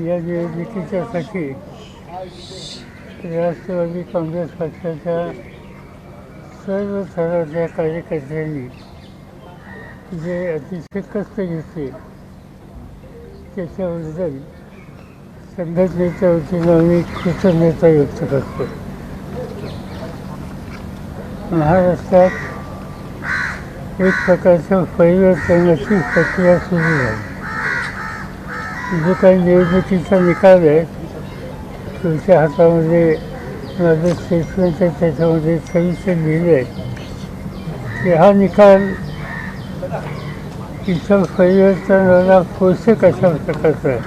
या निवडणुकीच्यासाठी राष्ट्रवादी काँग्रेस पक्षाच्या सर्व स्तराच्या कार्यकर्त्यांनी जे अतिशय कष्ट घेतले त्याच्याबद्दल संघटनेच्या वतीनं आम्ही कृतज्ञता व्यक्त करतो. महाराष्ट्रात एक प्रकारच्या परिवर्तनाची प्रक्रिया सुरू झाली. जो काही निवडणुकीचा निकाल आहे तुमच्या हातामध्ये माझं स्टेटमेंट आहे, त्याच्यामध्ये सविस्तर लिहिलं आहे की हा निकाल इथं परिवर्तनाला पोषक अशा प्रकारचा आहे.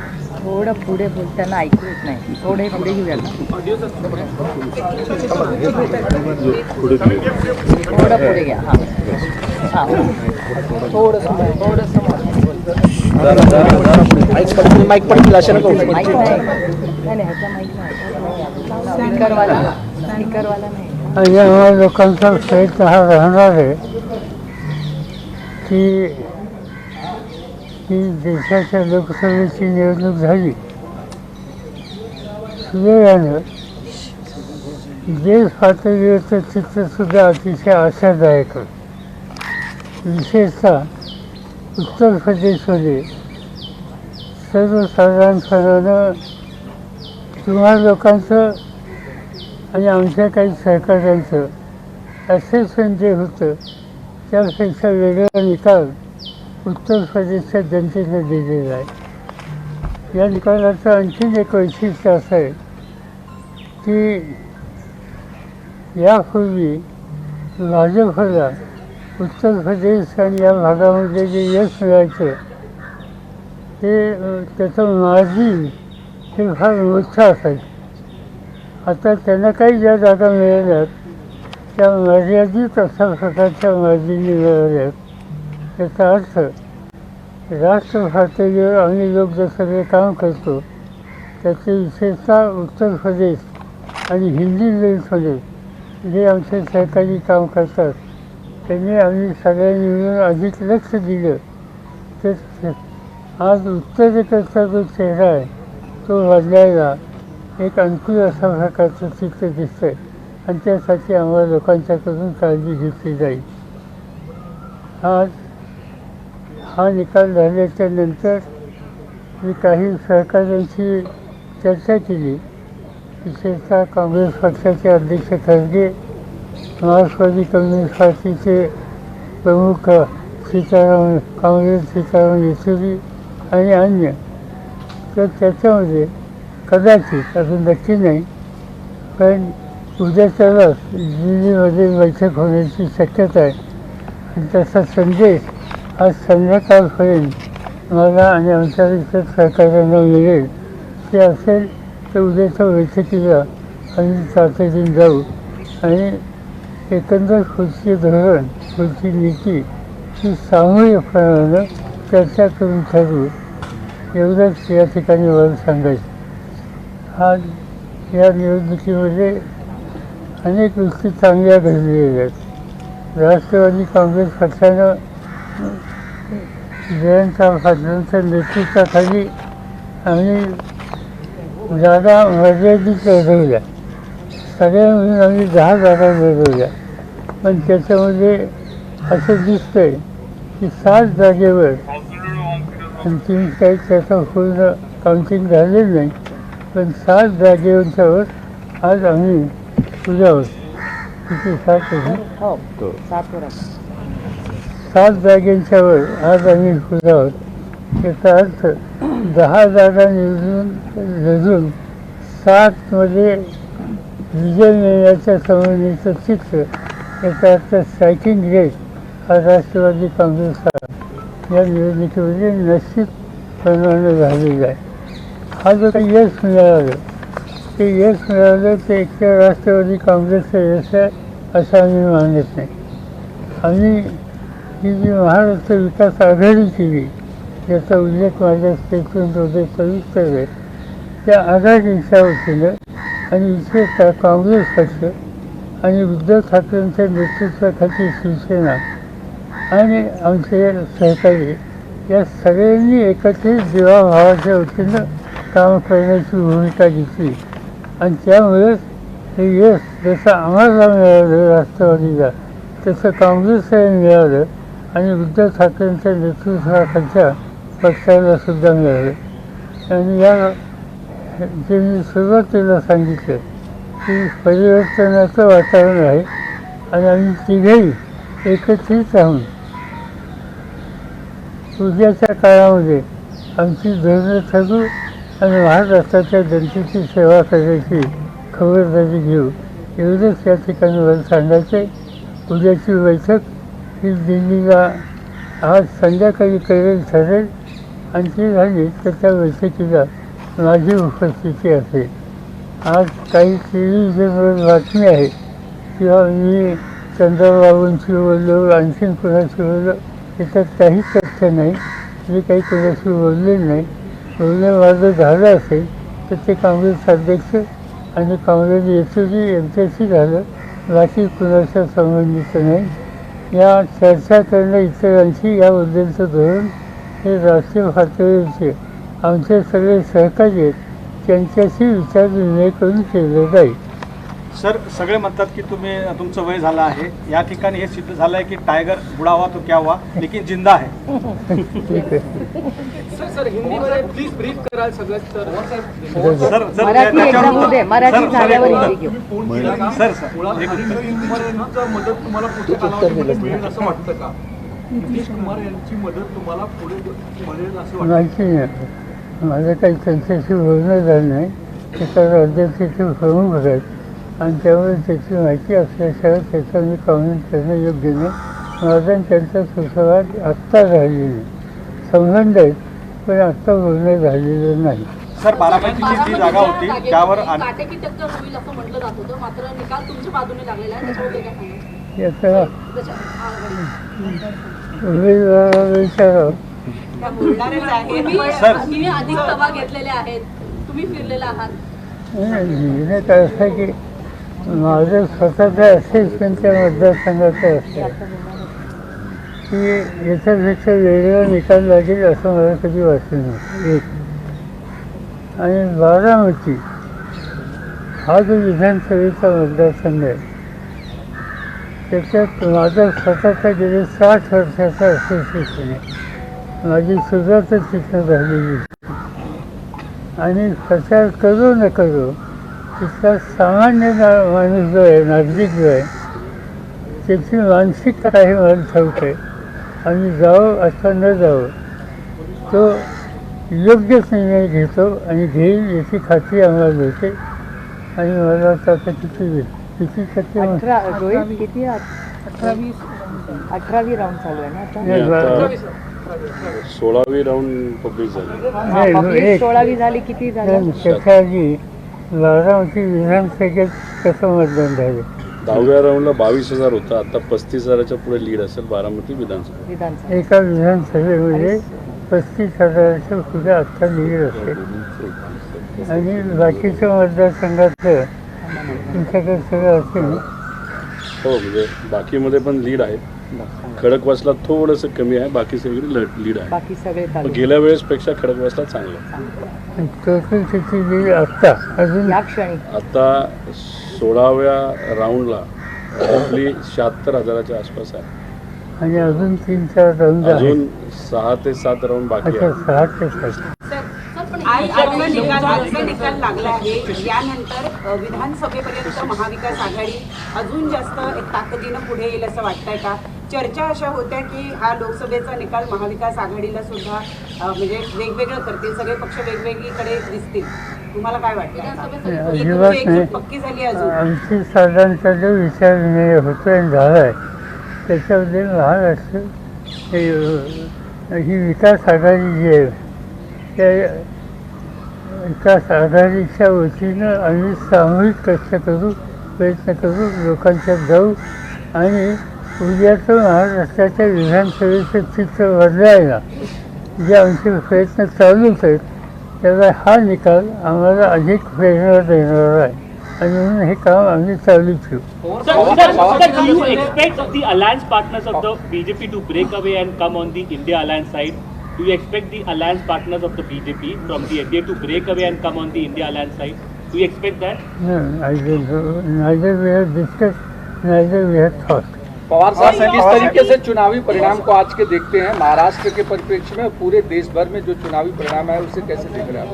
थोडं पुढे बोलताना ऐकू येत नाही. थोडे पुढे घेऊया ना. थोडं पुढे घ्या. हां हां थोडंसं माईक पडतील अशा नको. माईक नाही ह्याचा माईक नाही. स्पीकरवाला नाही. आणि आम्हा लोकांचा प्रयत्न हा राहणार आहे की देशाच्या लोकसभेची निवडणूक झाली सुदैवानं देश पातळीवरचं चित्रसुद्धा अतिशय आशादायक आहे. विशेषतः उत्तर प्रदेशमध्ये सर्वसाधारणपणानं तुम्हा लोकांचं आणि आमच्या काही सहकाऱ्यांचं असेसमेंट जे होतं त्यापेक्षा वेगळा निकाल उत्तर प्रदेशच्या जनतेने दिलेला आहे. या निकालाचं आणखीन एक वैशिष्ट्य असं आहे की यापूर्वी भाजपला उत्तर प्रदेश आणि या भागामध्ये जे यश मिळायचं ते त्याचं मार्जिन हे फार मोठं असायचं. आता त्यांना काही ज्या जागा मिळाल्यात त्या मर्यादित अशा प्रकारच्या मार्जिनी मिळाल्यात. याचा अर्थ राष्ट्र पातळीवर आम्ही लोक जे सगळे काम करतो त्याचे विशेषतः उत्तर प्रदेश आणि हिंदी बेल्टमध्ये जे आमचे सहकारी काम करतात त्यांनी आम्ही सगळ्यांनी मिळून अधिक लक्ष दिलं तर आज उत्तरेकडचा जो चेहरा आहे तो बदलायला एक अनुकूल अशा प्रकारचं चित्र दिसतं आहे आणि त्यासाठी आम्हाला लोकांच्याकडून काळजी घेतली जाईल. आज हा निकाल झाल्याच्या नंतर मी काही सहकाऱ्यांशी चर्चा केली. विशेषतः काँग्रेस पक्षाचे अध्यक्ष खरगे, मार्क्सवादी कम्युनिस्ट पार्टीचे प्रमुख सीताराम येचुरी आणि अन्य. तर त्याच्यामध्ये कदाचित अजून नक्की नाही पण उद्याच्यालाच दिल्लीमध्ये बैठक होण्याची शक्यता आहे आणि त्याचा संदेश आज संध्याकाळपर्यंत मला आणि आमच्या इतर सहकार्यांना मिळेल. ते असेल तर उद्याच्या बैठकीला आम्ही तातडीने जाऊ आणि एकंदर पुढचे धोरण पुढची नीती ही सामूहिकपणानं चर्चा करून ठरवू एवढंच या ठिकाणी मला सांगायचं. आज या निवडणुकीमध्ये अनेक गोष्टी चांगल्या घडलेल्या आहेत. राष्ट्रवादी काँग्रेस पक्षानं जयंतराव पाटलांच्या नेतृत्वाखाली आम्ही जागा मर्यादित लढवल्या. सगळ्या मिळून आम्ही 10 जागा लढवल्या पण त्याच्यामध्ये असं दिसतं आहे की 7 जागेवर अंतिम काही त्याचं पूर्ण काउंटिंग झालेलं नाही पण 7 जागेवरच्यावर आज आम्ही पुढे आहोत. किती 7 आहे? 7 जागेंच्यावर आज आम्ही पुढे आहोत. याचा अर्थ 10 जागा लढून 7मध्ये विजय मिळण्याच्या संबंधीचं चित्र. याचा अर्थ स्ट्रायकिंग रेट हा राष्ट्रवादी काँग्रेसचा या निवडणुकीमध्ये निश्चितपणाने झालेला आहे. हा जो काही यश मिळालं ते यश मिळालं ते एकट्या राष्ट्रवादी काँग्रेसचं यश आहे असं आम्ही मानत नाही. आम्ही ही जी महाराष्ट्र विकास आघाडी केली याचा उल्लेख माझ्या स्टेटमेंटमध्ये सविस्तर आहे. त्या आघाडीच्या वतीनं आणि विशेषतः काँग्रेस पक्ष आणि उद्धव ठाकरेंच्या नेतृत्वाखाली शिवसेना आणि आमचे सहकारी या सगळ्यांनी एकत्रित जीवाभावाच्या वतीनं काम करण्याची भूमिका घेतली आणि त्यामुळेच हे यश जसं आम्हाला मिळालं राष्ट्रवादीला तसं काँग्रेसला मिळालं आणि उद्धव ठाकरेंच्या नेतृत्वाखालच्या पक्षाला सुद्धा मिळालं. आणि या जे मी सुरुवातीला सांगितलं की परिवर्तनाचं वातावरण आहे आणि आम्ही तिघेही एकत्रित राहून उद्याच्या काळामध्ये आमची धोरणं ठरवू आणि महाराष्ट्राच्या जनतेची सेवा करायची खबरदारी घेऊ एवढंच या ठिकाणी मला सांगायचं. उद्याची बैठक ही दिल्लीला आज संध्याकाळी करेल ठरेल आणि ती झाली तर त्या बैठकीला माझी उपस्थिती असेल. आज काही टेलिव्हिजनवर बातमी आहे किंवा मी चंद्रबाबूंशी बोललो आणखीन कोणाशी बोललो त्याच्यात काही तथ्य नाही. मी काही कोणाशी बोललेलं नाही. बोलणं माझं झालं असेल तर ते काँग्रेस अध्यक्ष आणि काँग्रेस एसओजी यांच्याशी झालं, बाकी कुणाच्या संबंधित नाही. या चर्चा करणं इतरांशी याबद्दलचं धोरण हे राष्ट्रीय पातळीवरचे आमचे सगळे सहकारी आहेत त्यांच्याशी विचारविनिमय करून केलं जाईल. सर, सगळे म्हणतात की तुमचं वय झालं आहे. या ठिकाणी हे सिद्ध झालं आहे की टायगर बुडा हुआ तो क्या हुआ लेकिन जिंदा है. ठीक आहे. सर हिंदीमध्ये प्लीज ब्रीफ कराल सगळं सर. मराठी एकदा होऊ दे, मराठी झाल्यावर हिंदी घेऊ. मदत तुम्हाला पुढच्या कालावधीमध्ये मिळेल असं वाटतं का? नितीश कुमार यांची मदत तुम्हाला पुढे मिळेल असं वाटतं? माहिती नाही. माझं काही त्यांच्याशी बोलणं झालं नाही. त्याचा राज्याचे प्रमुख आहेत आणि त्यामुळे त्याची माहिती असल्याशिवाय त्याचं मी कमेंट करणं योग्य नाही. माझा आणि त्यांचा सुसंवाद आत्ता झालेला नाही. संबंध आहेत पण आत्ता बोलणं झालेलं नाही. सर, बारामतीची जी जागा होती त्यावर काटेकी टक्कर होईल असं म्हटलं जात होतं, मात्र निकाल तुमच्या बाजूने लागलेला आहे. त्याच्याबद्दल काय सांगाल? याचा त्याच्या उमेदवाराला विचारावं. तुम्ही अधिक सभा घेतलेल्या आहेत, तुम्ही फिरलेला आहात. निर्णय काय असं की माझं स्वतःचं असेसमेंटच्या मतदारसंघाचं असतं की याच्यापेक्षा वेगळा निकाल लागेल असं मला कधी वाटलं नाही. एक आणि बारामती हा जो विधानसभेचा मतदारसंघ आहे त्याच्यात माझं स्वतःचा गेले 60 वर्षाचा असोसिएशन आहे. माझी सुरुवातच तिथं झालेली आणि प्रचार करू न करू तिथला सामान्य माणूस जो आहे, नागरिक जो आहे त्याची मानसिकता काही मला ठाऊक आहे. आम्ही जावं अथवा न जावं तो योग्यच निर्णय घेतो आणि घेईल याची खात्री आम्हाला मिळते. आणि मला वाटतं आता किती टक्के 18वी राऊंड चालू आहे ना आता? नाही, 16वी राऊंड पब्लिक झाली. पब्लिक 16वी झाली. किती झालं? त्याच्या आधी बारामती विधानसभेत कसं मतदान झालं? 10व्या राऊंडला 22,000 होता. आता 35,000च्या पुढे लीड असेल बारामती विधानसभा. एका विधानसभेमध्ये 35,000च्या पुढे आत्ता लीड असेल. आणि बाकीच्या मतदारसंघातलं तुमच्याकडे सगळं असेल. हो, म्हणजे बाकीमध्ये पण लीड आहे. खडकवासला थोडंसं कमी आहे, बाकी सगळी लीड आहे. बाकी सगळे पण तालुके गेल्या वेळेसपेक्षा खडकवासला चांगलं आहे. टोटल त्याची लीड आत्ता अजून या क्षणी आता 16व्या राऊंडला आपली 76,000च्या आसपास आहे. आणि अजून 3-4 राऊंड आहे. अजून 6 ते 7 राऊंड बाकी अच्छा, आहे. 6 ते 7. आजचा निकाल लागला आहे. यानंतर विधानसभेपर्यंत महाविकास आघाडी अजून जास्त एक ताकदीनं पुढे येईल असं वाटतंय का? चर्चा अशा होत्या की हा लोकसभेचा निकाल महाविकास आघाडीला सुद्धा म्हणजे वेगवेगळं करतील, सगळे पक्ष वेगवेगळीकडे दिसतील. तुम्हाला काय वाटतं? अजिबात नाही. पक्की झाली अजून? आमची साधारणतः जो विचार होतो आणि झाला आहे त्याच्यामध्ये महाराष्ट्र ही विकास आघाडी जी आहे त्या विकास आघाडीच्या वतीनं आम्ही सामूहिक कष्ट करू, प्रयत्न करू, लोकांच्यात जाऊ आणि उद्याचं महाराष्ट्राच्या विधानसभेचं चित्र बदलायला जे आमचे प्रयत्न चालूच आहेत त्याला हा निकाल आम्हाला अधिक प्रेरणा देणार आहे आणि म्हणून हे काम आम्ही चालू ठेवू. Sir, do you expect the alliance partners of the BJP to break away and come on the India alliance side Do you expect the alliance partners of the BJP from the NDA to break away and come on the India alliance side? Do you expect that? No, I don't know. Neither we have discussed, neither we have thought. Pawar साहब किस तरीके से चुनावी परिणाम को आज के देखते हैं महाराष्ट्र के परिप्रेक्ष्य में, पूरे देश भर में जो चुनावी परिणाम है उसे कैसे देख रहे हैं आप?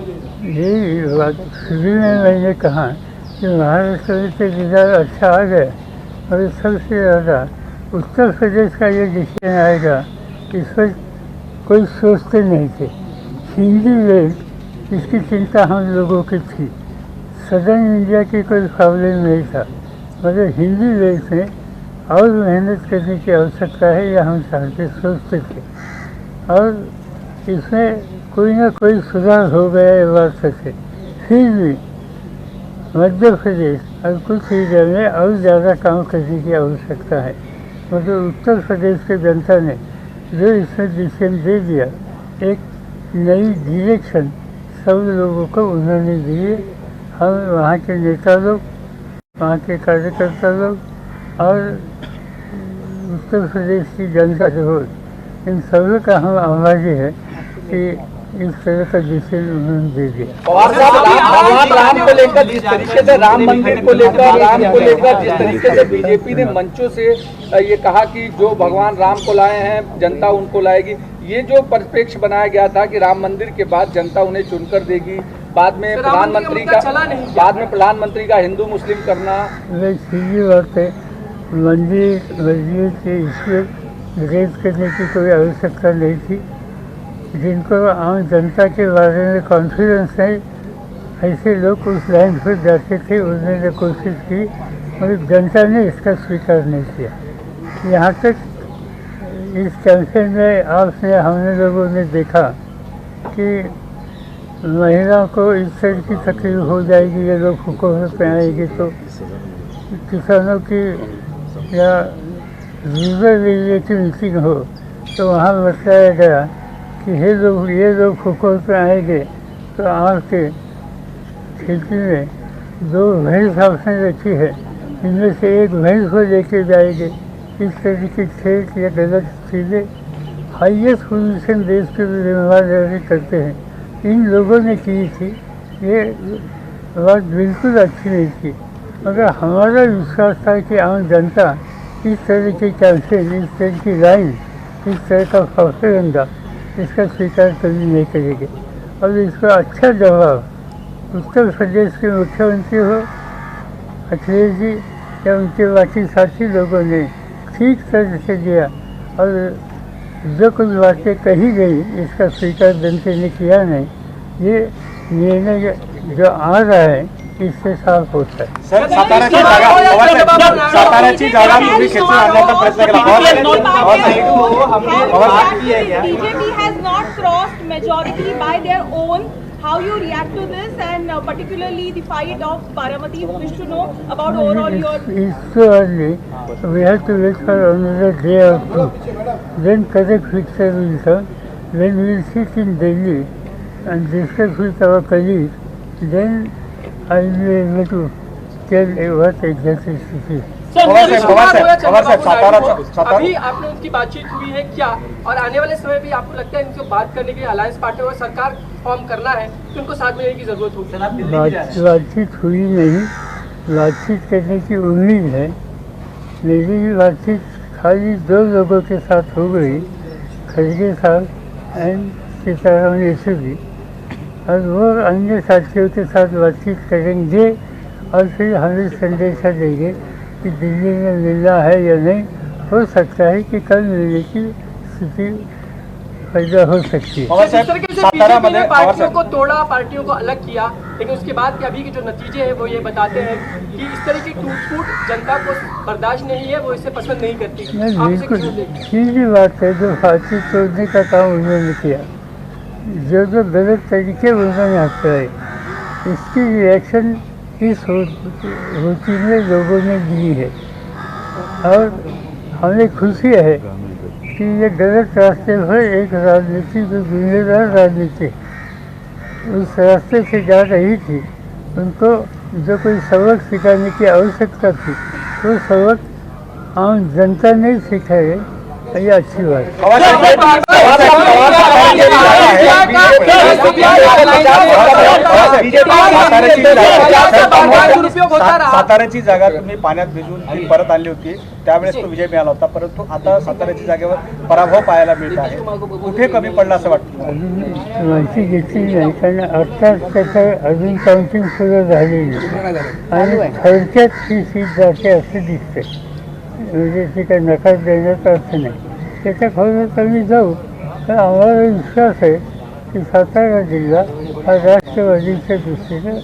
यही बात शुरू में मैंने कहा कि महाराष्ट्र में तो रिजल्ट अच्छा आ गया और सबसे ज़्यादा उत्तर प्रदेश का ये डिसीजन आएगा, इस पर कोई सोचते नहीं थे। हिंदी बेल्ट इसकी चिंता हम लोगों की थी, सदर्न इंडिया की कोई प्रॉब्लम नहीं था, मगर हिंदी बेल्ट में और मेहनत करने की आवश्यकता है, यह हम चाहते सोचते थे और इसमें कोई ना कोई सुधार हो गया ये बात सच है। फिर भी मध्य प्रदेश और कुछ एरिया में और ज़्यादा काम करने की आवश्यकता है, मतलब उत्तर प्रदेश की जनता ने जो इसमें डिसीजन दे दिया, एक नई डायरेक्शन सब लोगों को उन्होंने दिए। हम वहाँ के नेता लोग, वहाँ के कार्यकर्ता लोग और उत्तर प्रदेश की जनता जो इन सभी का हम आभारी है कि इस तरह का डिसीजन उन्होंने दे दिया। पवार साहब भगवान राम को लेकर जिस तरीके से राम मंदिर को लेकर जिस तरीके से बीजेपी ने मंचों से ये कहा कि जो भगवान राम को लाए हैं जनता उनको लाएगी, ये जो परिप्रेक्ष्य बनाया गया था कि राम मंदिर के बाद जनता उन्हें चुनकर देगी, बाद में प्रधानमंत्री का हिंदू मुस्लिम करना, सीधी बात है। मंदिर मस्जिद के ईश्वर रेज करने की कोई आवश्यकता नहीं थी। जिनको आम जनता के बारे में कॉन्फिडेंस है, ऐसे लोग उस लाइन पर जाते थे, उन्होंने कोशिश की मगर जनता ने इसका स्वीकार नहीं किया। यहाँ तक इस कैंपेन में आपने हमने लोगों ने देखा कि महिलाओं को इस तरह की तकलीफ हो जाएगी, ये लोग हुकूमत में आएगी तो किसानों की या रूरल एरिया की मीटिंग हो तो वहाँ बताया गया कि ये लोग हुकूमत में आएंगे तो आपके खेती में 2 भैंस आपने रखी है, इनमें से एक भैंस को लेके जाएंगे। इस तरह की खेत या गलत चीज़ें हाईएस्ट पोजीशन देश के जिम्मेदारी करते हैं, इन लोगों ने की थी। ये बात बिल्कुल अच्छी नहीं थी, मगर हमारा विश्वास था कि आम जनता इस तरह की कैंपेन, इस तरह की लाइन, इस तरह का प्रोपेगेंडा इसका स्वीकार कभी नहीं करेंगे और इसका अच्छा जवाब उत्तर प्रदेश के मुख्यमंत्री हो अखिलेश जी या उनके बाकी साथी लोगों ने ठीक तरह से दिया और जो कुछ बातें कही गई इसका स्वीकार जनता ने किया नहीं। ये निर्णय जो आ रहा है इससे साफ होता है। सर, साताऱ्याची जागा तुम्ही खेचून आणण्याचा प्रयत्न केला। BJP has not crossed majority by their own. How you react to this, and particularly the fight of Baramati? We wish to know about overall your. It's too early. We have to wait for another day or two. Then correct picture will come. When we will sit in Delhi and discuss with our colleagues, then I will be able to tell what exactly it is. अभी आपने उनकी बातचीत हुई है क्या, और आने वाले समय भी आपको लगता है इनसे बात करने के लिए अलायंस पार्टी और सरकार फॉर्म करना है तो उनको साथ में रहने की जरूरत होगी? बातचीत हुई नहीं, बातचीत करने की उम्मीद है। मेरी बातचीत खाली 2 लोगों के साथ हो गई, खड़गे साहब एंड सीताराम येचुरी, और वो अन्य साथियों के साथ बातचीत करेंगे और फिर हमें संदेशा देंगे कि दिल्ली में मिलना है या नहीं। हो सकता है कि कल मिलने की स्थिति पैदा हो सकती है। जिस तरीके से बीजेपी ने पार्टियों को तोड़ा, पार्टियों को अलग किया, लेकिन उसके बाद के अभी के जो नतीजे हैं वो ये बताते हैं कि इस तरह की टूट-फूट जनता को बर्दाश्त नहीं है, वो इसे पसंद नहीं करती। बिल्कुल सीधी बात है, जो पार्टी तोड़ने का काम उन्होंने किया, जो गलत तरीके उन्होंने अपनाए, इसकी रिएक्शन इस होती में लोगों ने दी है और हमें खुशी है कि ये गलत रास्ते पर एक राजनीति जो जिम्मेदार राजनीति उस रास्ते से जा रही थी, उनको जो कोई सबक सिखाने की आवश्यकता थी वो सबक आम जनता ने सिखाए, ये अच्छी बात है। साताऱ्याची जागा तुम्ही पाण्यात भिजवून ती परत आणली होती, त्यावेळेस तो विजय मिळाला होता, परंतु आता साताऱ्याची जागेवर पराभव पाहायला मिळत आहे. कुठे कमी पडला असं वाटतं? अजून माहिती घेतली नाही, कारण आत्ताच त्याचं अजून काउंटिंग सुरू झालेली नाही आणि थोडक्यात ही सीट जाते असं दिसते. म्हणजे ती काही नकार देण्याचा अर्थ नाही. त्याच्या खोलात आम्ही जाऊ, तर आम्हाला विश्वास आहे की सातारा जिल्हा हा राष्ट्रवादीच्या दृष्टीनं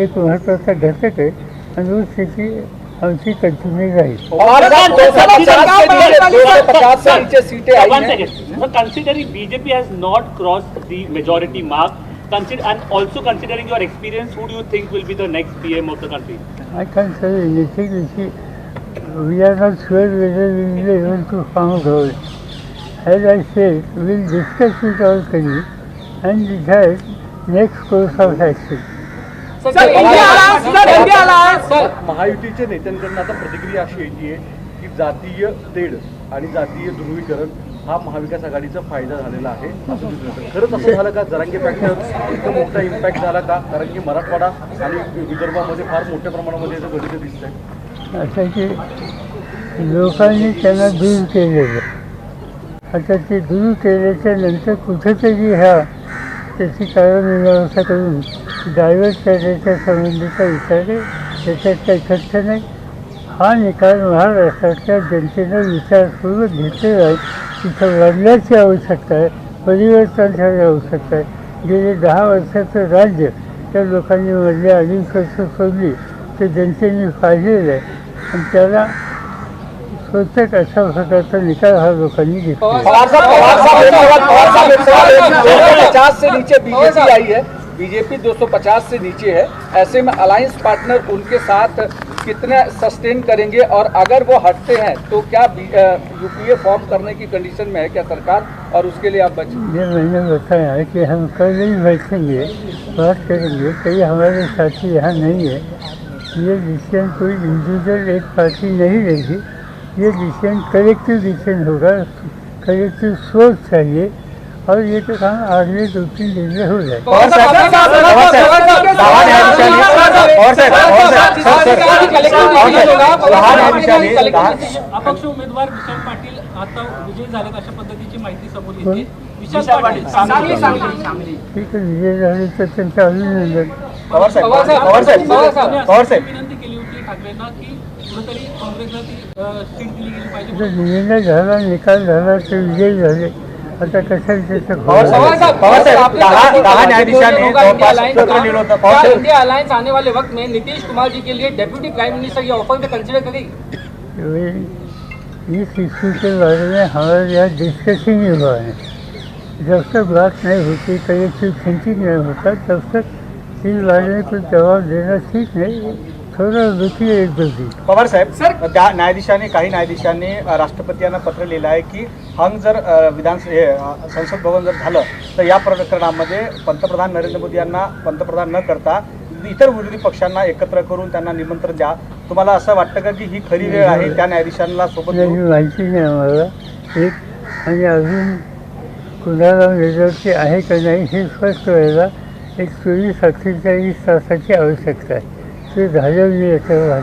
एक महत्त्वाचा घटक आहे आणि ऊस शेती आमची कंटिन्यू राहील. Considering BJP has not crossed the majority mark, and also considering your experience, who do you think will be the next PM of the country? I can't say anything. We are not sure whether we will be able to found out. As I said, we will discuss with our colleagues and decide next course of action. महायुतीच्या नेत्यांकडून आता प्रतिक्रिया अशी येते की जातीय तेढ आणि जातीय ध्रुवीकरण हा महाविकास आघाडीचा फायदा झालेला आहे असं दिसून येतं. खरंच असं झालं का? जरांगे फॅक्टर इतकं मोठा इम्पॅक्ट झाला का? कारण की मराठवाडा आणि विदर्भामध्ये फार मोठ्या प्रमाणामध्ये याचं गणित दिसत आहे. असं की लोकांनी त्यांना दूर केलेलं, आता ते दूर केल्याच्या नंतर कुठेतरी त्याची कारणमीमांसा करून डायव्हर्ट करण्याच्या संबंधीचा विचार आहे. त्याच्यात काही खर्च नाही. हा निकाल महाराष्ट्रातल्या जनतेनं विचारपूर्वक घेतलेला आहे. तिथं बदलाची आवश्यकता आहे, परिवर्तनाची आवश्यकता आहे. गेले 10 वर्षाचं राज्य त्या लोकांनी मधल्या 2.5 वर्ष सोडली ते जनतेने पाहिलेलं आहे आणि त्याला स्वतः अशा प्रकारचा निकाल हा लोकांनी घेतला. 250 से नीचे बीजेपी आई है, बीजेपी 250 से नीचे है. ऐसे में अलायंस पार्टनर उनके साथ कितने सस्टेन करेंगे और अगर वो हटते हैं तो क्या यूपीए फॉर्म करने की कंडीशन में है क्या सरकार, और उसके लिए आप बचें? ये मैंने बताया है कि हम कल ही बैठेंगे, बात करेंगे. कई हमारे साथी यहाँ नहीं है. ये डिसीजन कोई इंडिविजुअल एक पार्टी नहीं लेगी. ये डिसीजन कलेक्टिव डिसीजन होगा. कलेक्टिव सोच चाहिए और ये तो काम अगले 2-3 दिन में हो जाए. अपक्ष उमेदवार विशाल पाटील आता विजयी झालेत अशा पद्धतीची माहिती समोर येते. विशाल पाटील सांगली ठीक आहे, विजय झाले तर त्यांचं अभिनंदन. विनंती केली होती ठाकरेंना की कुठेतरी काँग्रेसला ती सीट दिली गेली पाहिजे. निर्णय झाला, निकाल झाला, ते विजयी झाले. आता कशाला त्याचं इंडिया अलायंस आने वाले वक्त में नीतीश कुमार जी के लिए डेप्यूटी प्राइम मिनिस्टर ये ऑफर में कंसिडर करेगी? इस इशू के बारे में हमारे यहाँ डिस्कशन ही हुआ है. जब तक बात नहीं होती, कलेक्टिव थिंकिंग नहीं होता, तब तक इस बारे में कुछ जवाब देना ठीक नहीं. थोडं रुचि एक दोघी. पवार साहेब, त्या काही न्यायाधीशांनी राष्ट्रपतींना पत्र लिहिलं आहे की हंग जर संसद भवन जर झालं तर या प्रकरणामध्ये पंतप्रधान नरेंद्र मोदी यांना पंतप्रधान न करता इतर विरोधी पक्षांना एकत्र करून त्यांना निमंत्रण द्या. तुम्हाला असं वाटतं का की ही खरी वेळ आहे त्या न्यायाधीशांना सोबत? माहिती नाही आम्हाला एक, आणि अजून कुणाला मेजॉरिटी आहे का नाही हे स्पष्ट व्हायला एक 24-48 तासाची आवश्यकता आहे. ते झालं मी याच्यावर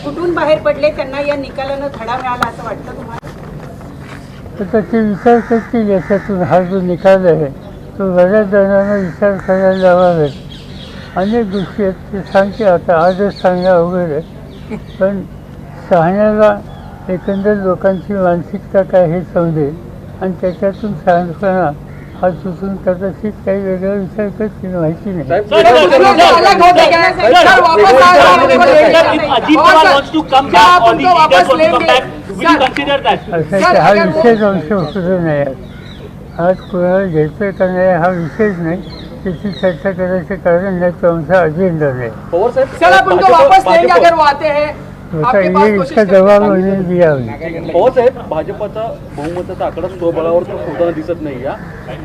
कुठून बाहेर पडले त्यांना या निकालानं धडा मिळाला असं वाटतं तुम्हाला? तर ते विचार करतील. याच्यातून हा जो निकाल आहे तो बऱ्याच जणांना विचार करायला लावावेत. अनेक गोष्टी आहेत ते सांगते. आता आजच सांगणं अवघड आहे, पण सांगण्याला एकंदर लोकांची मानसिकता काय हे समजेल आणि त्याच्यातून शहाणपणा हा सुचून कदाचित काही वेगळा विचार करतील, माहिती नाही. असं हा विषयच अंश सुद्धा नाही आहे. आज कोणाला घ्यायचं का नाही हा विषयच नाही. त्याची चर्चा करायचं कारण नाही, तो आमचा अजेंडा नाही. इसका जबाब उन्हें दिया हुआ. पवार साहेब, भाजपचा बहुमताचा आकडा स्वबळावर होताना दिसत नाही. या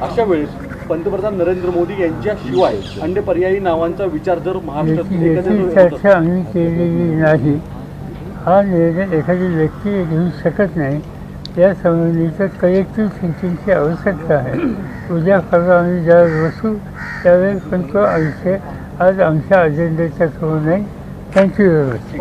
अशा वेळेस पंतप्रधान नरेंद्र मोदी यांच्याशिवाय अन्य पर्यायी नावांचा विचार जर महाराष्ट्रात चर्चा आम्ही केलेली नाही. हा निर्णय एखादी व्यक्ती घेऊ शकत नाही. या संबंधीच्या कलेक्टिव्ह थिंकिंगची आवश्यकता आहे. उद्या परवा आम्ही ज्यावेळेस बसू त्यावेळेस पण तो विषय आज आमच्या अजेंड्याच्या थ्रू नाही. Thank you very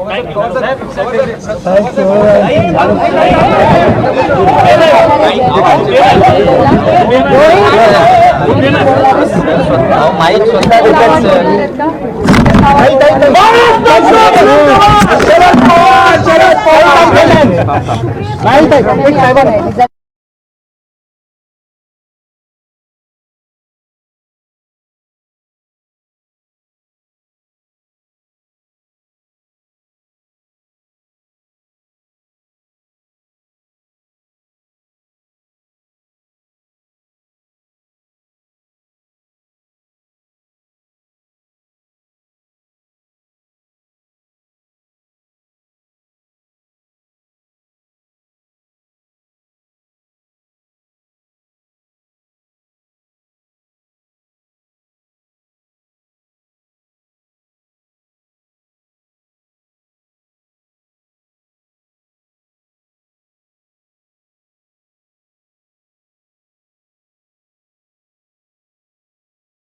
much.